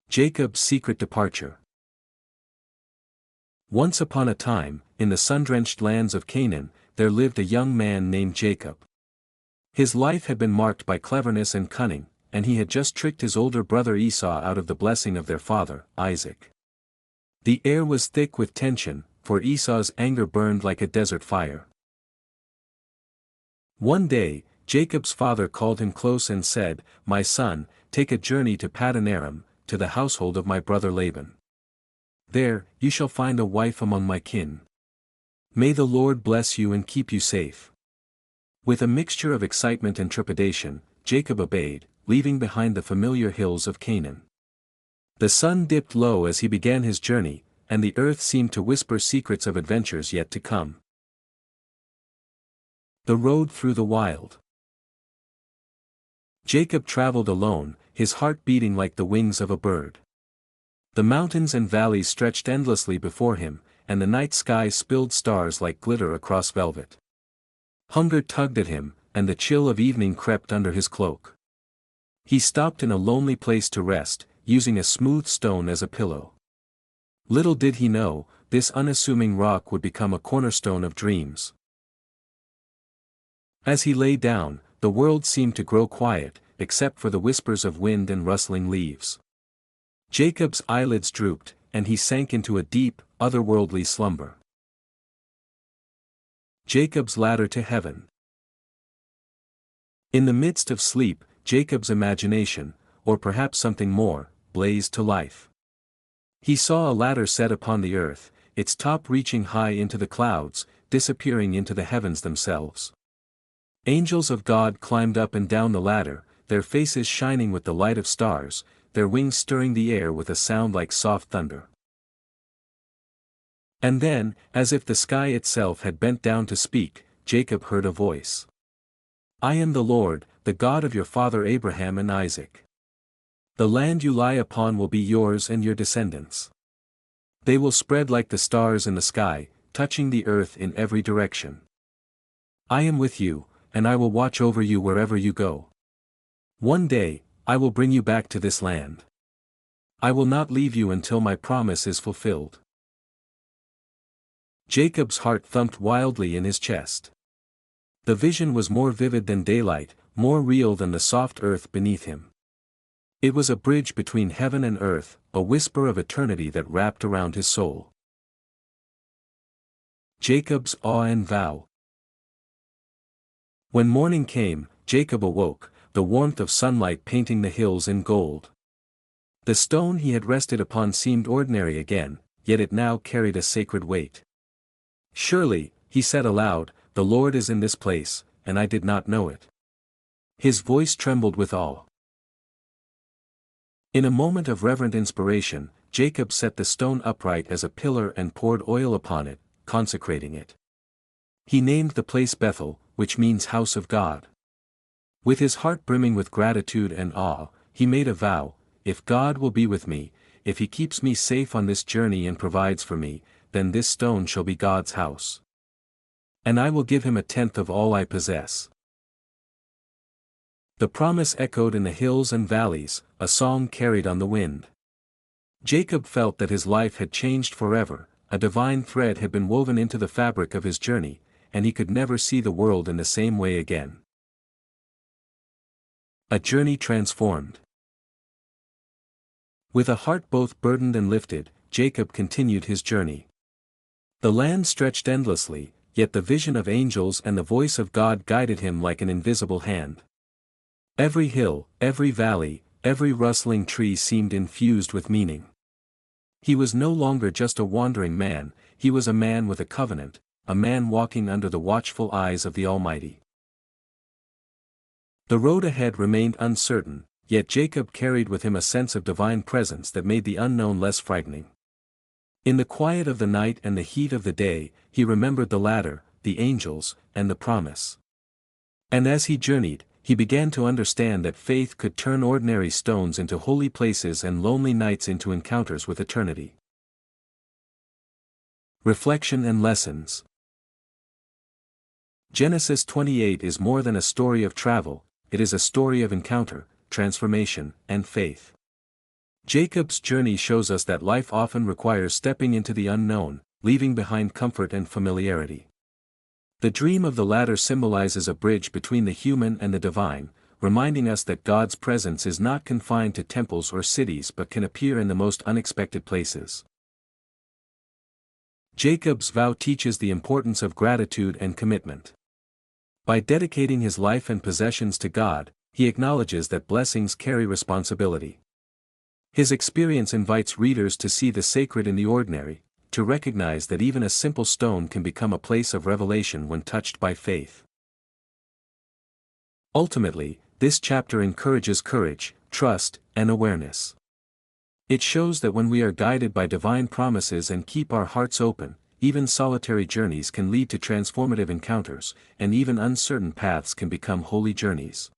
Jacob's secret departure. Once upon a time, in the sun-drenched lands of Canaan, there lived a young man named Jacob. His life had been marked by cleverness and cunning, and he had just tricked his older brother Esau out of the blessing of their father, Isaac. The air was thick with tension, for Esau's anger burned like a desert fire. One day, Jacob's father called him close and said, "My son, take a journey to Paddan Aram, to the household of my brother Laban. There, you shall find a wife among my kin. May the Lord bless you and keep you safe." With a mixture of excitement and trepidation, Jacob obeyed, leaving behind the familiar hills of Canaan. The sun dipped low as he began his journey, and the earth seemed to whisper secrets of adventures yet to come. The road through the wild. Jacob traveled alone, his heart beating like the wings of a bird. The mountains and valleys stretched endlessly before him, and the night sky spilled stars like glitter across velvet. Hunger tugged at him, and the chill of evening crept under his cloak. He stopped in a lonely place to rest, using a smooth stone as a pillow. Little did he know, this unassuming rock would become a cornerstone of dreams. As he lay down, the world seemed to grow quiet, except for the whispers of wind and rustling leaves. Jacob's eyelids drooped, and he sank into a deep, otherworldly slumber. Jacob's ladder to heaven. In the midst of sleep, Jacob's imagination, or perhaps something more, blazed to life. He saw a ladder set upon the earth, its top reaching high into the clouds, disappearing into the heavens themselves. Angels of God climbed up and down the ladder, their faces shining with the light of stars, their wings stirring the air with a sound like soft thunder. And then, as if the sky itself had bent down to speak, Jacob heard a voice. "I am the Lord, the God of your father Abraham and Isaac. The land you lie upon will be yours and your descendants. They will spread like the stars in the sky, touching the earth in every direction. I am with you, and I will watch over you wherever you go. One day, I will bring you back to this land. I will not leave you until my promise is fulfilled." Jacob's heart thumped wildly in his chest. The vision was more vivid than daylight, more real than the soft earth beneath him. It was a bridge between heaven and earth, a whisper of eternity that wrapped around his soul. Jacob's awe and vow. When morning came, Jacob awoke, the warmth of sunlight painting the hills in gold. The stone he had rested upon seemed ordinary again, yet it now carried a sacred weight. "Surely," he said aloud, "the Lord is in this place, and I did not know it." His voice trembled with awe. In a moment of reverent inspiration, Jacob set the stone upright as a pillar and poured oil upon it, consecrating it. He named the place Bethel, which means house of God. With his heart brimming with gratitude and awe, he made a vow: "If God will be with me, if he keeps me safe on this journey and provides for me, then this stone shall be God's house. And I will give him a tenth of all I possess." The promise echoed in the hills and valleys, a song carried on the wind. Jacob felt that his life had changed forever, a divine thread had been woven into the fabric of his journey, and he could never see the world in the same way again. A journey transformed. With a heart both burdened and lifted, Jacob continued his journey. The land stretched endlessly, yet the vision of angels and the voice of God guided him like an invisible hand. Every hill, every valley, every rustling tree seemed infused with meaning. He was no longer just a wandering man, he was a man with a covenant, a man walking under the watchful eyes of the Almighty. The road ahead remained uncertain, yet Jacob carried with him a sense of divine presence that made the unknown less frightening. In the quiet of the night and the heat of the day, he remembered the ladder, the angels, and the promise. And as he journeyed, he began to understand that faith could turn ordinary stones into holy places and lonely nights into encounters with eternity. Reflection and lessons. Genesis 28 is more than a story of travel, it is a story of encounter, transformation, and faith. Jacob's journey shows us that life often requires stepping into the unknown, leaving behind comfort and familiarity. The dream of the ladder symbolizes a bridge between the human and the divine, reminding us that God's presence is not confined to temples or cities but can appear in the most unexpected places. Jacob's vow teaches the importance of gratitude and commitment. By dedicating his life and possessions to God, he acknowledges that blessings carry responsibility. His experience invites readers to see the sacred in the ordinary, to recognize that even a simple stone can become a place of revelation when touched by faith. Ultimately, this chapter encourages courage, trust, and awareness. It shows that when we are guided by divine promises and keep our hearts open, even solitary journeys can lead to transformative encounters, and even uncertain paths can become holy journeys.